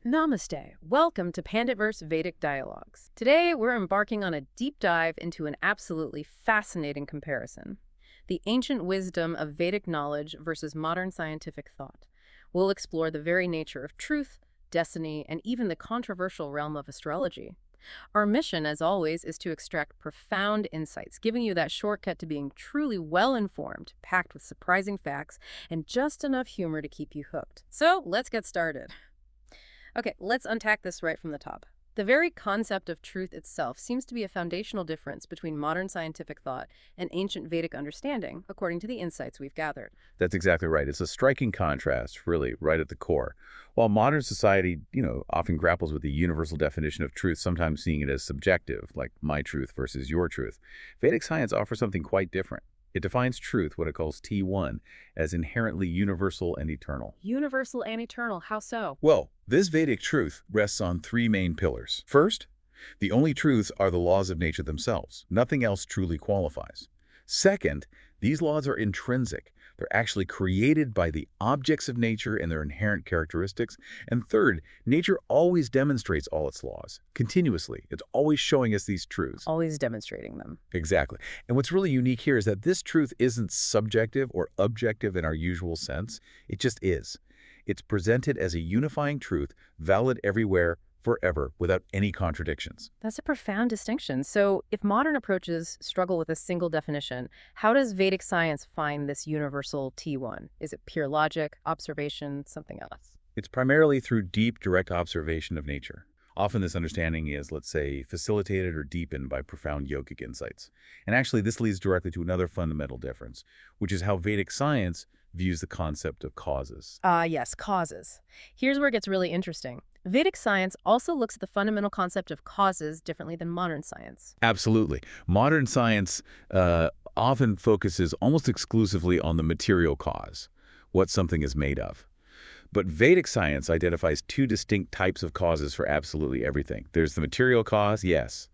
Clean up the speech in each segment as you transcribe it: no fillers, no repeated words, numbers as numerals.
Namaste. Welcome to PanditVerse Vedic Dialogues. Today, we're embarking on a deep dive into an absolutely fascinating comparison: the ancient wisdom of Vedic knowledge versus modern scientific thought. We'll explore the very nature of truth, destiny, and even the controversial realm of astrology. Our mission, as always, is to extract profound insights, giving you that shortcut to being truly well-informed, packed with surprising facts, and just enough humor to keep you hooked. So, let's get started. Okay, let's unpack this right from the top. The very concept of truth itself seems to be a foundational difference between modern scientific thought and ancient Vedic understanding, according to the insights we've gathered. That's exactly right. It's a striking contrast, really, right at the core. While modern society, often grapples with the universal definition of truth, sometimes seeing it as subjective, like my truth versus your truth, Vedic science offers something quite different. It defines truth, what it calls T1, as inherently universal and eternal. Universal and eternal, how so? Well, this Vedic truth rests on three main pillars. First, the only truths are the laws of nature themselves. Nothing else truly qualifies. Second, these laws are intrinsic. They're actually created by the objects of nature and their inherent characteristics. And third, nature always demonstrates all its laws, continuously. It's always showing us these truths. Always demonstrating them. Exactly. And what's really unique here is that this truth isn't subjective or objective in our usual sense. It just is. It's presented as a unifying truth, valid everywhere, forever, without any contradictions. That's a profound distinction. So, if modern approaches struggle with a single definition, how does Vedic science find this universal T1? Is it pure logic, observation, something else? It's primarily through deep, direct observation of nature. Often this understanding is, let's say, facilitated or deepened by profound yogic insights. And actually, this leads directly to another fundamental difference, which is how Vedic science views the concept of causes. Yes, causes. Here's where it gets really interesting. Vedic science also looks at the fundamental concept of causes differently than modern science. Absolutely. Modern science often focuses almost exclusively on the material cause, what something is made of. But Vedic science identifies two distinct types of causes for absolutely everything. There's the material cause, yes,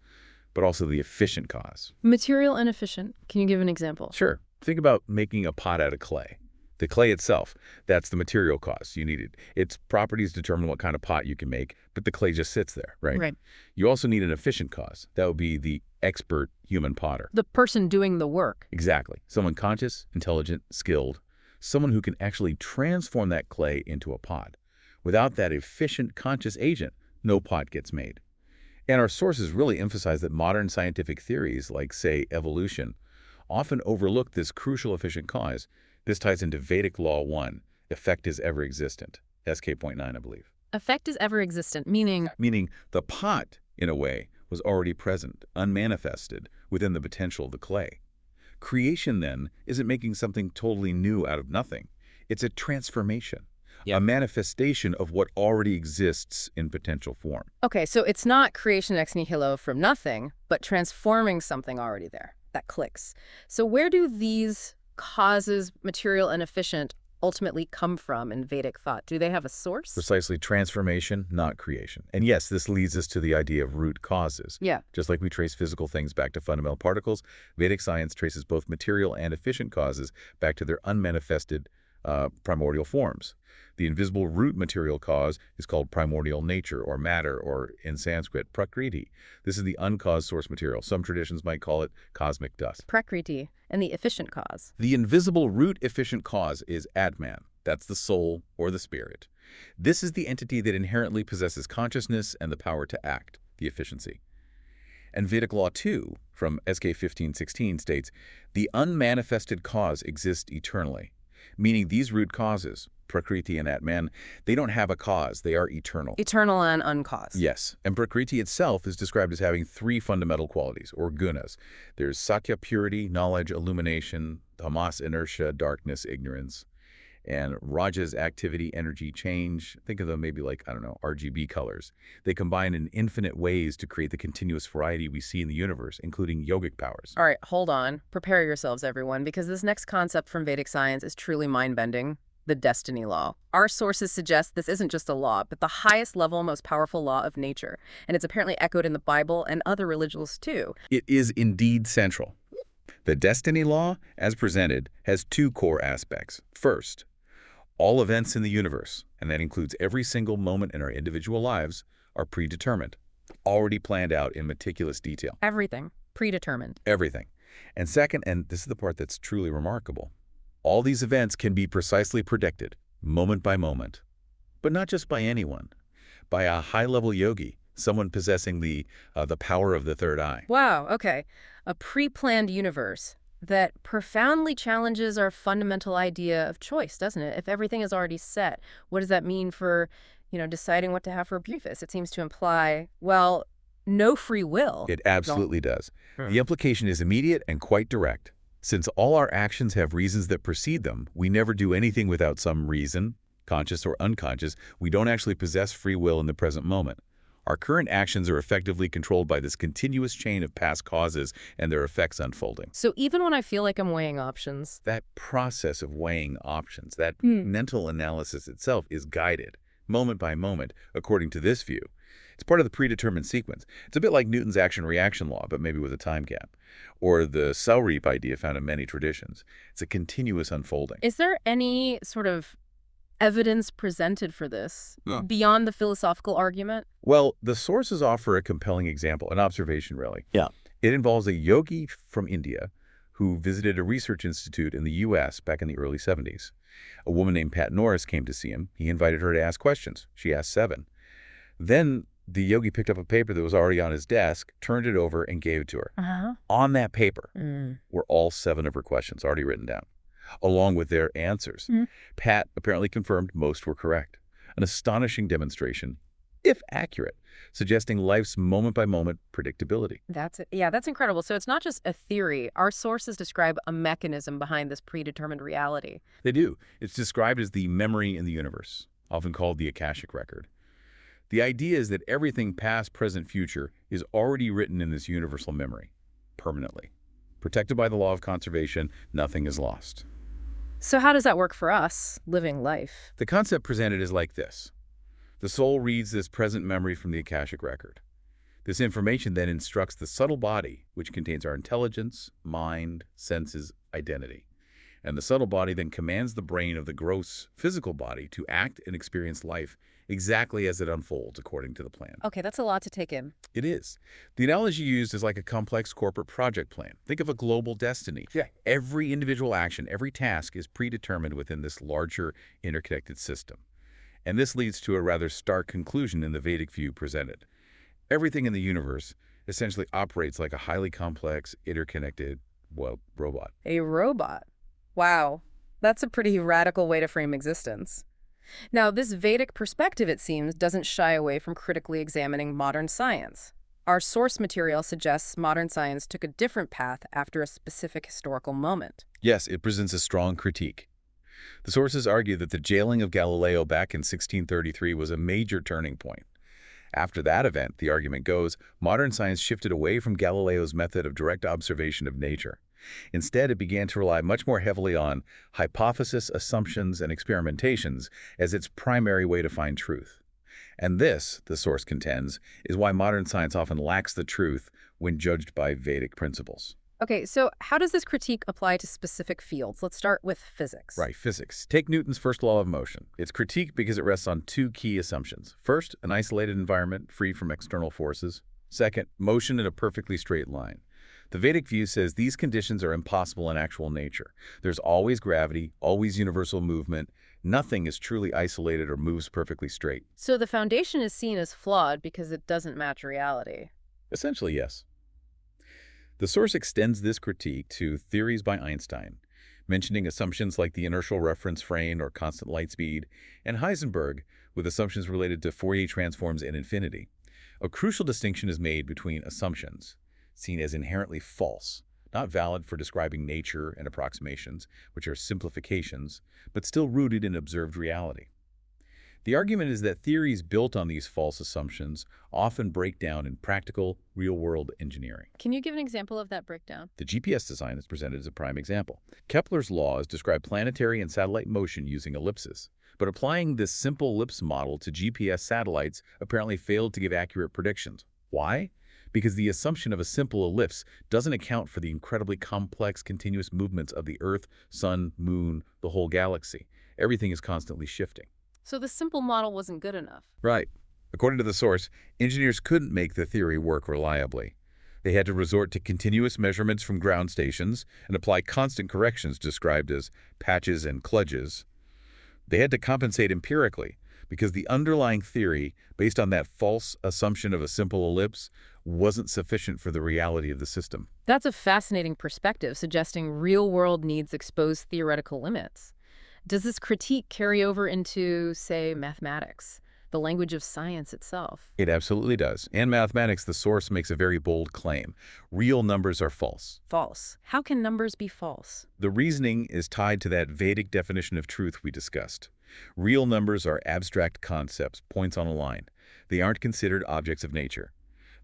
but also the efficient cause. Material and efficient. Can you give an example? Sure. Think about making a pot out of clay. The clay itself, that's the material cause you needed. Its properties determine what kind of pot you can make, but the clay just sits there, right? Right. You also need an efficient cause. That would be the expert human potter. The person doing the work. Exactly. Someone conscious, intelligent, skilled. Someone who can actually transform that clay into a pot. Without that efficient, conscious agent, no pot gets made. And our sources really emphasize that modern scientific theories, like, say, evolution, often overlook this crucial efficient cause. This ties into Vedic Law 1, effect is ever existent, SK.9, I believe. Effect is ever existent, meaning? Meaning the pot, in a way, was already present, unmanifested, within the potential of the clay. Creation, then, isn't making something totally new out of nothing. It's a transformation, a manifestation of what already exists in potential form. Okay, so it's not creation ex nihilo from nothing, but transforming something already there. That clicks. So where do these causes, material and efficient, ultimately come from in Vedic thought? Do they have a source? Precisely, transformation, not creation. And yes, this leads us to the idea of root causes. Yeah. Just like we trace physical things back to fundamental particles, Vedic science traces both material and efficient causes back to their unmanifested primordial forms. The invisible root material cause is called primordial nature or matter, or in Sanskrit, prakriti. This is the uncaused source material. Some traditions might call it cosmic dust. Prakriti, and the efficient cause. The invisible root efficient cause is Atman. That's the soul or the spirit. This is the entity that inherently possesses consciousness and the power to act, the efficiency. And Vedic Law 2, from SK 1516, states, the unmanifested cause exists eternally, meaning these root causes, Prakriti and Atman, they don't have a cause, they are eternal. Eternal and uncaused. Yes, and Prakriti itself is described as having three fundamental qualities, or gunas. There's Satya, purity, knowledge, illumination; Tamas, inertia, darkness, ignorance; and Rajas, activity, energy, change. Think of them maybe like, RGB colors. They combine in infinite ways to create the continuous variety we see in the universe, including yogic powers. All right, hold on. Prepare yourselves, everyone, because this next concept from Vedic science is truly mind-bending: the destiny law. Our sources suggest this isn't just a law, but the highest level, most powerful law of nature. And it's apparently echoed in the Bible and other religions too. It is indeed central. The destiny law, as presented, has two core aspects. First, all events in the universe, and that includes every single moment in our individual lives, are predetermined, already planned out in meticulous detail. Everything. Predetermined. Everything. And second, and this is the part that's truly remarkable, all these events can be precisely predicted, moment by moment. But not just by anyone. By a high-level yogi, someone possessing the power of the third eye. Wow, okay. A pre-planned universe that profoundly challenges our fundamental idea of choice, doesn't it? If everything is already set, what does that mean for, deciding what to have for breakfast? It seems to imply, well, no free will. It absolutely does. The implication is immediate and quite direct. Since all our actions have reasons that precede them, we never do anything without some reason, conscious or unconscious. We don't actually possess free will in the present moment. Our current actions are effectively controlled by this continuous chain of past causes and their effects unfolding. So even when I feel like I'm weighing options, That process of weighing options, that mental analysis itself is guided, moment by moment, according to this view. It's part of the predetermined sequence. It's a bit like Newton's action-reaction law, but maybe with a time gap. Or the cell reap idea found in many traditions. It's a continuous unfolding. is there any sort of evidence presented for this No. beyond the philosophical argument? Well, the sources offer a compelling example, an observation really. Yeah. It involves a yogi from India who visited a research institute in the U.S. back in the early 70s. A woman named Pat Norris came to see him. He invited her to ask questions. She asked 7. Then the yogi picked up a paper that was already on his desk, turned it over, and gave it to her. Uh-huh. On that paper Mm. were all 7 of her questions already written down, along with their answers. Pat apparently confirmed most were correct. An astonishing demonstration, if accurate, suggesting life's moment-by-moment predictability. That's it. Yeah, that's incredible. So it's not just a theory. Our sources describe a mechanism behind this predetermined reality. They do. It's described as the memory in the universe, often called the Akashic record. The idea is that everything past, present, future is already written in this universal memory, permanently. Protected by the law of conservation, nothing is lost. So how does that work for us, living life? The concept presented is like this. The soul reads this present memory from the Akashic record. This information then instructs the subtle body, which contains our intelligence, mind, senses, identity. And the subtle body then commands the brain of the gross physical body to act and experience life exactly as it unfolds according to the plan. Okay, that's a lot to take in. It is. The analogy used is like a complex corporate project plan. Think of a global destiny. Yeah. Every individual action, every task is predetermined within this larger interconnected system. And this leads to a rather stark conclusion in the Vedic view presented. Everything in the universe essentially operates like a highly complex, interconnected, robot. A robot. Wow. That's a pretty radical way to frame existence. Now, this Vedic perspective, it seems, doesn't shy away from critically examining modern science. Our source material suggests modern science took a different path after a specific historical moment. Yes, it presents a strong critique. The sources argue that the jailing of Galileo back in 1633 was a major turning point. After that event, the argument goes, modern science shifted away from Galileo's method of direct observation of nature. Instead, it began to rely much more heavily on hypothesis, assumptions, and experimentations as its primary way to find truth. And this, the source contends, is why modern science often lacks the truth when judged by Vedic principles. Okay, so how does this critique apply to specific fields? Let's start with physics. Right, physics. Take Newton's first law of motion. It's critiqued because it rests on 2 key assumptions. First, an isolated environment free from external forces. Second, motion in a perfectly straight line. The Vedic view says these conditions are impossible in actual nature. There's always gravity, always universal movement. Nothing is truly isolated or moves perfectly straight. So the foundation is seen as flawed because it doesn't match reality. Essentially, yes. The source extends this critique to theories by Einstein, mentioning assumptions like the inertial reference frame or constant light speed, and Heisenberg with assumptions related to Fourier transforms and infinity. A crucial distinction is made between assumptions, seen as inherently false, not valid for describing nature and approximations, which are simplifications, but still rooted in observed reality. The argument is that theories built on these false assumptions often break down in practical, real-world engineering. Can you give an example of that breakdown? The GPS design is presented as a prime example. Kepler's laws describe planetary and satellite motion using ellipses, but applying this simple ellipse model to GPS satellites apparently failed to give accurate predictions. Why? Because the assumption of a simple ellipse doesn't account for the incredibly complex continuous movements of the Earth, Sun, Moon, the whole galaxy. Everything is constantly shifting. So the simple model wasn't good enough. Right. According to the source, engineers couldn't make the theory work reliably. They had to resort to continuous measurements from ground stations and apply constant corrections described as patches and kludges. They had to compensate empirically because the underlying theory, based on that false assumption of a simple ellipse, wasn't sufficient for the reality of the system. That's a fascinating perspective, suggesting real-world needs expose theoretical limits. Does this critique carry over into, say, mathematics, the language of science itself? It absolutely does. In mathematics, the source makes a very bold claim. Real numbers are false. False. How can numbers be false? The reasoning is tied to that Vedic definition of truth we discussed. Real numbers are abstract concepts, points on a line. They aren't considered objects of nature.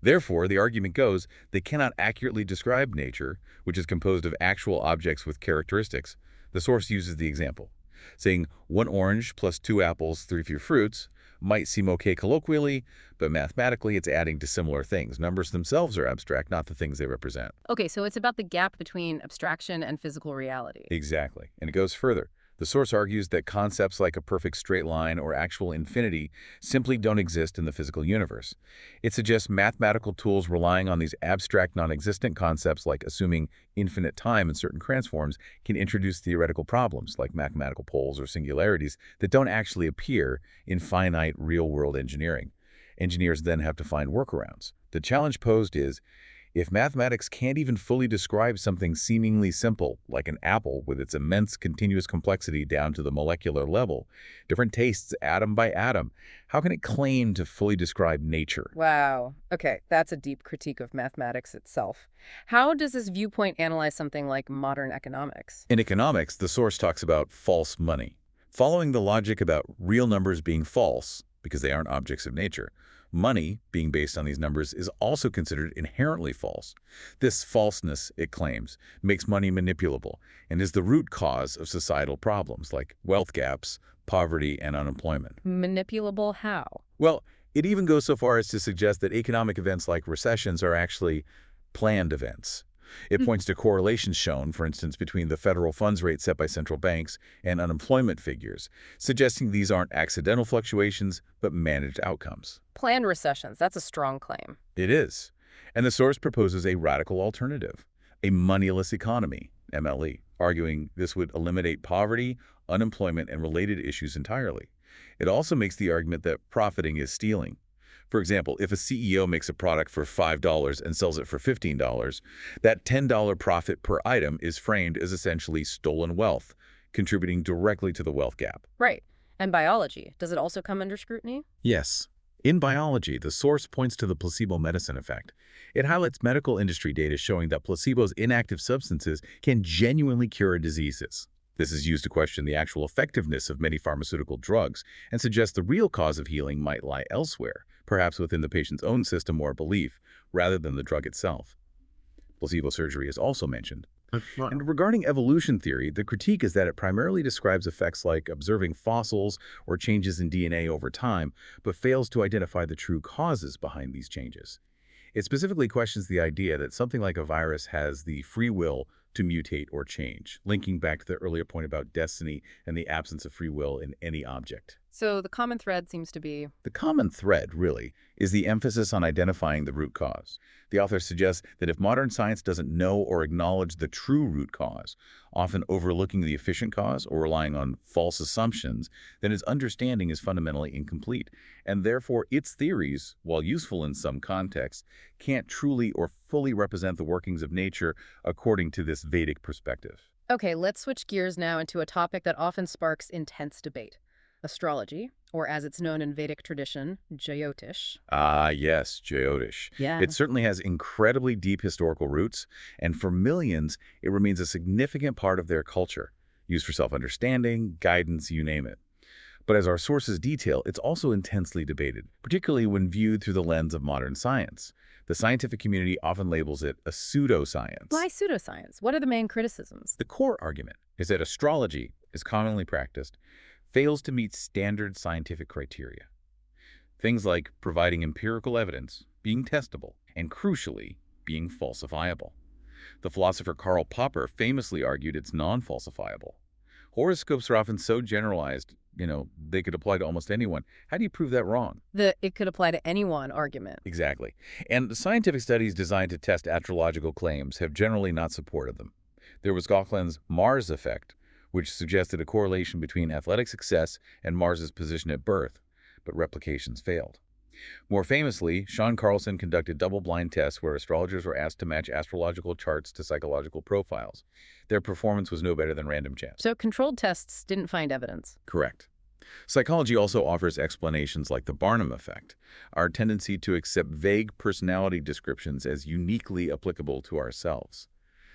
Therefore, the argument goes, they cannot accurately describe nature, which is composed of actual objects with characteristics. The source uses the example, saying 1 orange plus 2 apples, 3 fruits, might seem okay colloquially, but mathematically it's adding to similar things. Numbers themselves are abstract, not the things they represent. Okay, so it's about the gap between abstraction and physical reality. Exactly. And it goes further. The source argues that concepts like a perfect straight line or actual infinity simply don't exist in the physical universe. It suggests mathematical tools relying on these abstract non-existent concepts like assuming infinite time in certain transforms can introduce theoretical problems like mathematical poles or singularities that don't actually appear in finite real-world engineering. Engineers then have to find workarounds. The challenge posed is, if mathematics can't even fully describe something seemingly simple, like an apple with its immense continuous complexity down to the molecular level, different tastes atom by atom, how can it claim to fully describe nature? Wow. Okay, that's a deep critique of mathematics itself. How does this viewpoint analyze something like modern economics? In economics, the source talks about false money. Following the logic about real numbers being false, because they aren't objects of nature, money, being based on these numbers, is also considered inherently false. This falseness, it claims, makes money manipulable and is the root cause of societal problems like wealth gaps, poverty, and unemployment. Manipulable how? Well, it even goes so far as to suggest that economic events like recessions are actually planned events. It points to correlations shown, for instance, between the federal funds rate set by central banks and unemployment figures, suggesting these aren't accidental fluctuations, but managed outcomes. Planned recessions, that's a strong claim. It is. And the source proposes a radical alternative, a moneyless economy, MLE, arguing this would eliminate poverty, unemployment, and related issues entirely. It also makes the argument that profiting is stealing. For example, if a CEO makes a product for $5 and sells it for $15, that $10 profit per item is framed as essentially stolen wealth, contributing directly to the wealth gap. Right. And biology, does it also come under scrutiny? Yes. In biology, the source points to the placebo medicine effect. It highlights medical industry data showing that placebos inactive substances can genuinely cure diseases. This is used to question the actual effectiveness of many pharmaceutical drugs and suggests the real cause of healing might lie elsewhere, perhaps within the patient's own system or belief, rather than the drug itself. Placebo surgery is also mentioned. And regarding evolution theory, the critique is that it primarily describes effects like observing fossils or changes in DNA over time, but fails to identify the true causes behind these changes. It specifically questions the idea that something like a virus has the free will to mutate or change, linking back to the earlier point about destiny and the absence of free will in any object. So the common thread seems to be... The common thread, really, is the emphasis on identifying the root cause. The author suggests that if modern science doesn't know or acknowledge the true root cause, often overlooking the efficient cause or relying on false assumptions, then its understanding is fundamentally incomplete, and therefore its theories, while useful in some contexts, can't truly or fully represent the workings of nature according to this Vedic perspective. Okay, let's switch gears now into a topic that often sparks intense debate. Astrology, or as it's known in Vedic tradition, Jyotish. Ah, yes, Jyotish. Yeah. It certainly has incredibly deep historical roots, and for millions, it remains a significant part of their culture, used for self-understanding, guidance, you name it. But as our sources detail, it's also intensely debated, particularly when viewed through the lens of modern science. The scientific community often labels it a pseudoscience. Why pseudoscience? What are the main criticisms? The core argument is that astrology, as commonly practiced, fails to meet standard scientific criteria. Things like providing empirical evidence, being testable, and crucially, being falsifiable. The philosopher Karl Popper famously argued it's non-falsifiable. Horoscopes are often so generalized, they could apply to almost anyone. How do you prove that wrong? The "it could apply to anyone" argument. Exactly. And the scientific studies designed to test astrological claims have generally not supported them. There was Gauquelin's Mars effect, which suggested a correlation between athletic success and Mars's position at birth, but replications failed. More famously, Sean Carlson conducted double-blind tests where astrologers were asked to match astrological charts to psychological profiles. Their performance was no better than random chance. So controlled tests didn't find evidence. Correct. Psychology also offers explanations like the Barnum effect, our tendency to accept vague personality descriptions as uniquely applicable to ourselves.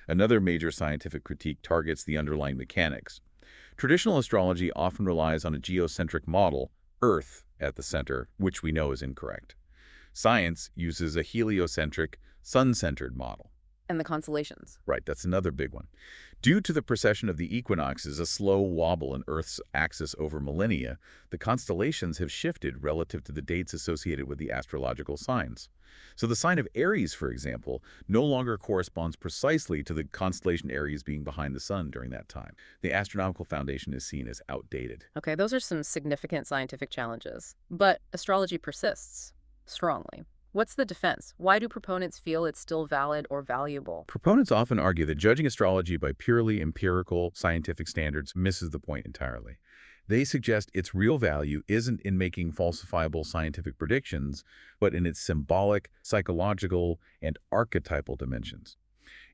Another major scientific critique targets the underlying mechanics. Traditional astrology often relies on a geocentric model, Earth at the center, which we know is incorrect. Science uses a heliocentric, sun-centered model. And the constellations. Right, that's another big one. Due to the precession of the equinoxes, a slow wobble in Earth's axis over millennia, the constellations have shifted relative to the dates associated with the astrological signs. So the sign of Aries, for example, no longer corresponds precisely to the constellation Aries being behind the sun during that time. The astronomical foundation is seen as outdated. Okay, those are some significant scientific challenges. But astrology persists strongly. What's the defense? Why do proponents feel it's still valid or valuable? Proponents often argue that judging astrology by purely empirical scientific standards misses the point entirely. They suggest its real value isn't in making falsifiable scientific predictions, but in its symbolic, psychological, and archetypal dimensions.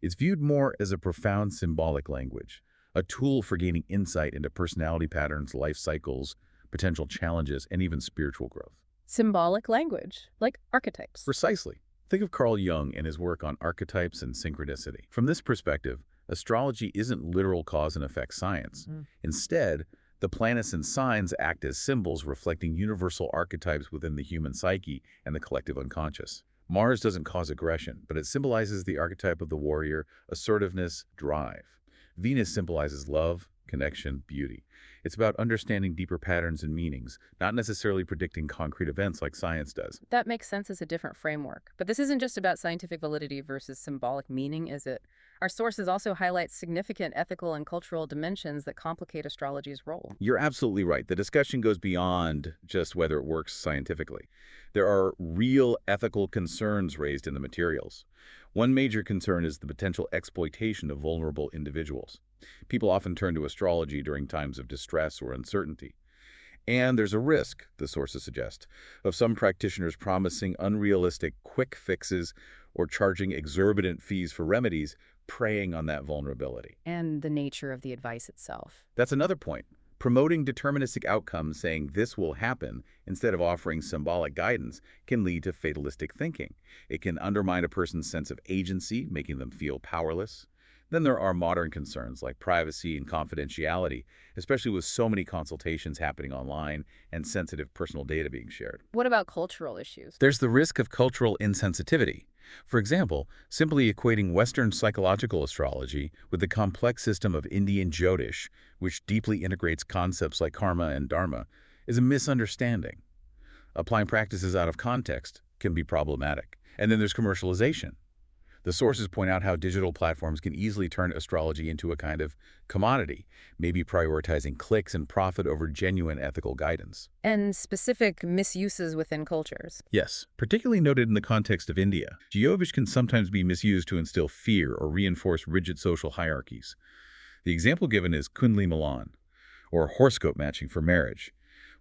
It's viewed more as a profound symbolic language, a tool for gaining insight into personality patterns, life cycles, potential challenges, and even spiritual growth. Symbolic language, like archetypes. Precisely. Think of Carl Jung and his work on archetypes and synchronicity. From this perspective, astrology isn't literal cause and effect science. Instead, the planets and signs act as symbols reflecting universal archetypes within the human psyche and the collective unconscious. Mars doesn't cause aggression, but it symbolizes the archetype of the warrior, assertiveness, drive. Venus symbolizes love, connection, beauty. It's about understanding deeper patterns and meanings, not necessarily predicting concrete events like science does. That makes sense as a different framework. But this isn't just about scientific validity versus symbolic meaning, is it? Our sources also highlight significant ethical and cultural dimensions that complicate astrology's role. You're absolutely right. The discussion goes beyond just whether it works scientifically. There are real ethical concerns raised in the materials. One major concern is the potential exploitation of vulnerable individuals. People often turn to astrology during times of distress or uncertainty. And there's a risk, the sources suggest, of some practitioners promising unrealistic quick fixes or charging exorbitant fees for remedies, preying on that vulnerability. And the nature of the advice itself. That's another point. Promoting deterministic outcomes, saying this will happen, instead of offering symbolic guidance, can lead to fatalistic thinking. It can undermine a person's sense of agency, making them feel powerless. Then there are modern concerns like privacy and confidentiality, especially with so many consultations happening online and sensitive personal data being shared. What about cultural issues? There's the risk of cultural insensitivity. For example, simply equating Western psychological astrology with the complex system of Indian Jyotish, which deeply integrates concepts like karma and dharma, is a misunderstanding. Applying practices out of context can be problematic. And then there's commercialization. The sources point out how digital platforms can easily turn astrology into a kind of commodity, maybe prioritizing clicks and profit over genuine ethical guidance. And specific misuses within cultures. Yes, particularly noted in the context of India. Jyotish can sometimes be misused to instill fear or reinforce rigid social hierarchies. The example given is Kundli Milan, or horoscope matching for marriage,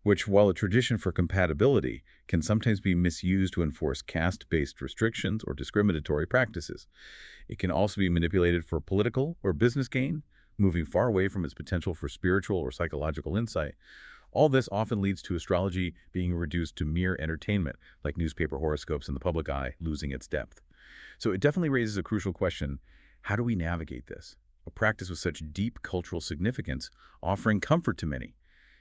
which, while a tradition for compatibility, can sometimes be misused to enforce caste-based restrictions or discriminatory practices. It can also be manipulated for political or business gain, moving far away from its potential for spiritual or psychological insight. All this often leads to astrology being reduced to mere entertainment, like newspaper horoscopes in the public eye losing its depth. So it definitely raises a crucial question: how do we navigate this? A practice with such deep cultural significance, offering comfort to many,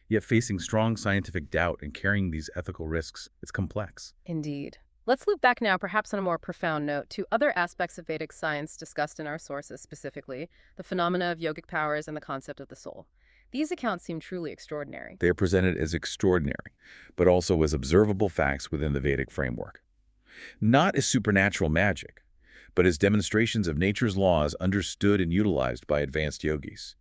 yet facing strong scientific doubt and carrying these ethical risks, it's complex. Indeed. Let's loop back now, perhaps on a more profound note, to other aspects of Vedic science discussed in our sources, specifically the phenomena of yogic powers and the concept of the soul. These accounts seem truly extraordinary. They are presented as extraordinary, but also as observable facts within the Vedic framework. Not as supernatural magic, but as demonstrations of nature's laws understood and utilized by advanced yogis.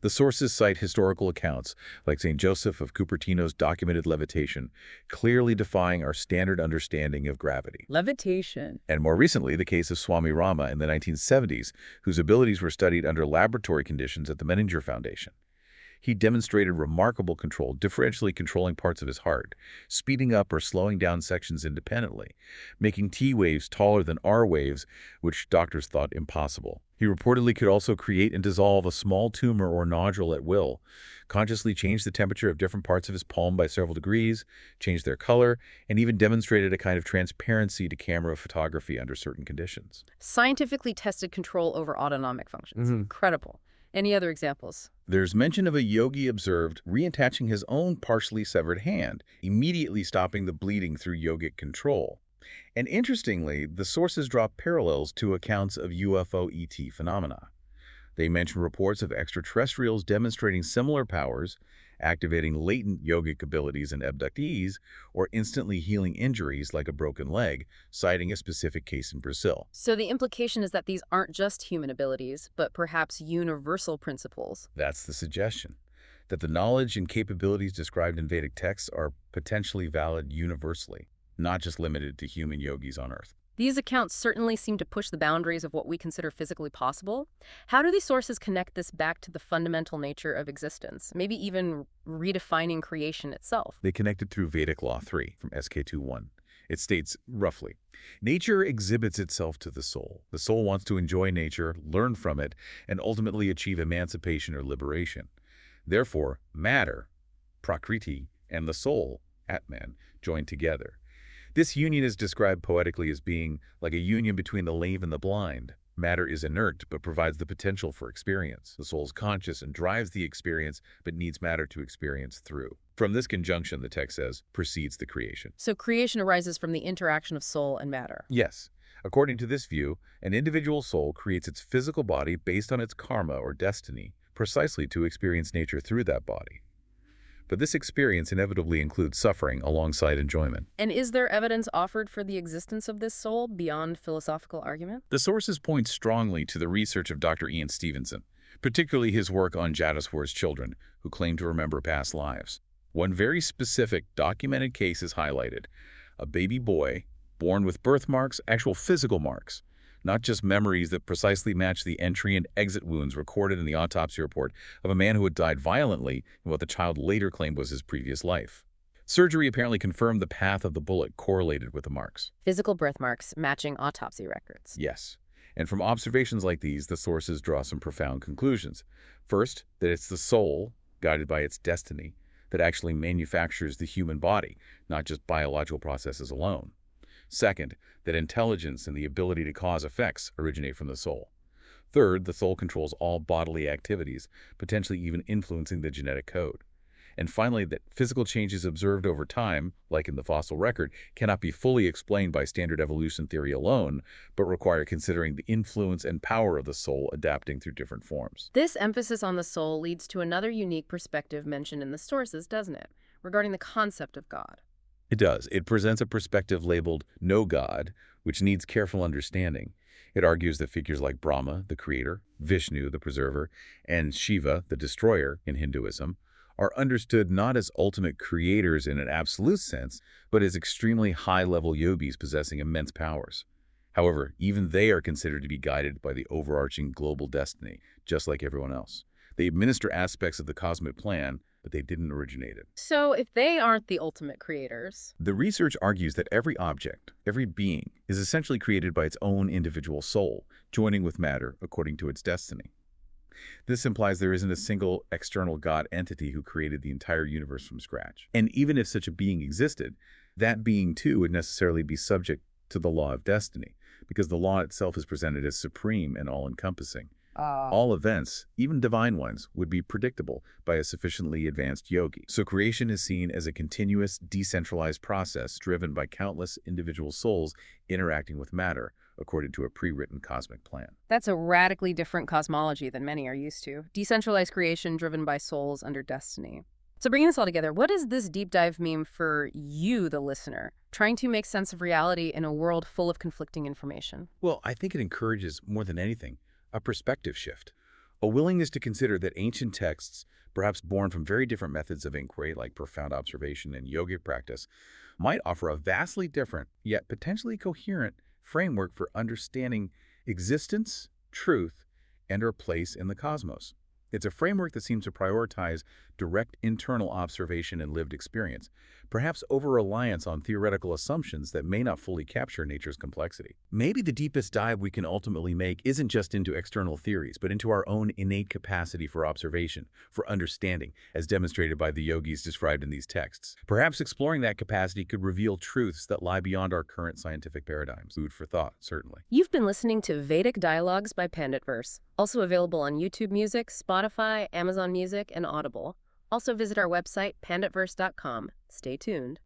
The sources cite historical accounts, like St. Joseph of Cupertino's documented levitation, clearly defying our standard understanding of gravity. Levitation. And more recently, the case of Swami Rama in the 1970s, whose abilities were studied under laboratory conditions at the Menninger Foundation. He demonstrated remarkable control, differentially controlling parts of his heart, speeding up or slowing down sections independently, making T waves taller than R waves, which doctors thought impossible. He reportedly could also create and dissolve a small tumor or nodule at will, consciously change the temperature of different parts of his palm by several degrees, change their color, and even demonstrated a kind of transparency to camera photography under certain conditions. Scientifically tested control over autonomic functions. Incredible. Any other examples? There's mention of a yogi observed reattaching his own partially severed hand, immediately stopping the bleeding through yogic control. And interestingly, the sources draw parallels to accounts of UFO ET phenomena. They mention reports of extraterrestrials demonstrating similar powers, activating latent yogic abilities in abductees, or instantly healing injuries like a broken leg, citing a specific case in Brazil. So the implication is that these aren't just human abilities, but perhaps universal principles. That's the suggestion, that the knowledge and capabilities described in Vedic texts are potentially valid universally, not just limited to human yogis on Earth. These accounts certainly seem to push the boundaries of what we consider physically possible. How do these sources connect this back to the fundamental nature of existence, maybe even redefining creation itself? They connected through Vedic Law 3 from SK21. It states, roughly, nature exhibits itself to the soul. The soul wants to enjoy nature, learn from it, and ultimately achieve emancipation or liberation. Therefore, matter, prakriti, and the soul, atman, join together. This union is described poetically as being like a union between the lame and the blind. Matter is inert, but provides the potential for experience. The soul is conscious and drives the experience, but needs matter to experience through. From this conjunction, the text says, proceeds the creation. So creation arises from the interaction of soul and matter. Yes. According to this view, an individual soul creates its physical body based on its karma or destiny, precisely to experience nature through that body. But this experience inevitably includes suffering alongside enjoyment. And is there evidence offered for the existence of this soul beyond philosophical argument? The sources point strongly to the research of Dr. Ian Stevenson, particularly his work on Jadaswar's children, who claim to remember past lives. One very specific documented case is highlighted: a baby boy born with birthmarks, actual physical marks, not just memories that precisely match the entry and exit wounds recorded in the autopsy report of a man who had died violently in what the child later claimed was his previous life. Surgery apparently confirmed the path of the bullet correlated with the marks. Physical birthmarks matching autopsy records. Yes. And from observations like these, the sources draw some profound conclusions. First, that it's the soul, guided by its destiny, that actually manufactures the human body, not just biological processes alone. Second, that intelligence and the ability to cause effects originate from the soul. Third, the soul controls all bodily activities, potentially even influencing the genetic code. And finally, that physical changes observed over time, like in the fossil record, cannot be fully explained by standard evolution theory alone, but require considering the influence and power of the soul adapting through different forms. This emphasis on the soul leads to another unique perspective mentioned in the sources, doesn't it, regarding the concept of God? It does. It presents a perspective labeled no God, which needs careful understanding. It argues that figures like Brahma, the creator, Vishnu, the preserver, and Shiva, the destroyer, in Hinduism, are understood not as ultimate creators in an absolute sense, but as extremely high-level yogis possessing immense powers. However, even they are considered to be guided by the overarching global destiny, just like everyone else. They administer aspects of the cosmic plan, but they didn't originate it. So if they aren't the ultimate creators... The research argues that every object, every being, is essentially created by its own individual soul, joining with matter according to its destiny. This implies there isn't a single external God entity who created the entire universe from scratch. And even if such a being existed, that being too would necessarily be subject to the law of destiny, because the law itself is presented as supreme and all-encompassing. All events, even divine ones, would be predictable by a sufficiently advanced yogi. So creation is seen as a continuous, decentralized process driven by countless individual souls interacting with matter, according to a pre-written cosmic plan. That's a radically different cosmology than many are used to. Decentralized creation driven by souls under destiny. So bringing this all together, what does this deep dive mean for you, the listener, trying to make sense of reality in a world full of conflicting information? Well, I think it encourages, more than anything, a perspective shift. A willingness to consider that ancient texts, perhaps born from very different methods of inquiry like profound observation and yogic practice, might offer a vastly different, yet potentially coherent, framework for understanding existence, truth, and our place in the cosmos. It's a framework that seems to prioritize direct internal observation and lived experience, perhaps over-reliance on theoretical assumptions that may not fully capture nature's complexity. Maybe the deepest dive we can ultimately make isn't just into external theories, but into our own innate capacity for observation, for understanding, as demonstrated by the yogis described in these texts. Perhaps exploring that capacity could reveal truths that lie beyond our current scientific paradigms. Food for thought, certainly. You've been listening to Vedic Dialogues by PanditVerse, also available on YouTube Music, Spotify, Amazon Music, and Audible. Also visit our website, panditverse.com. Stay tuned.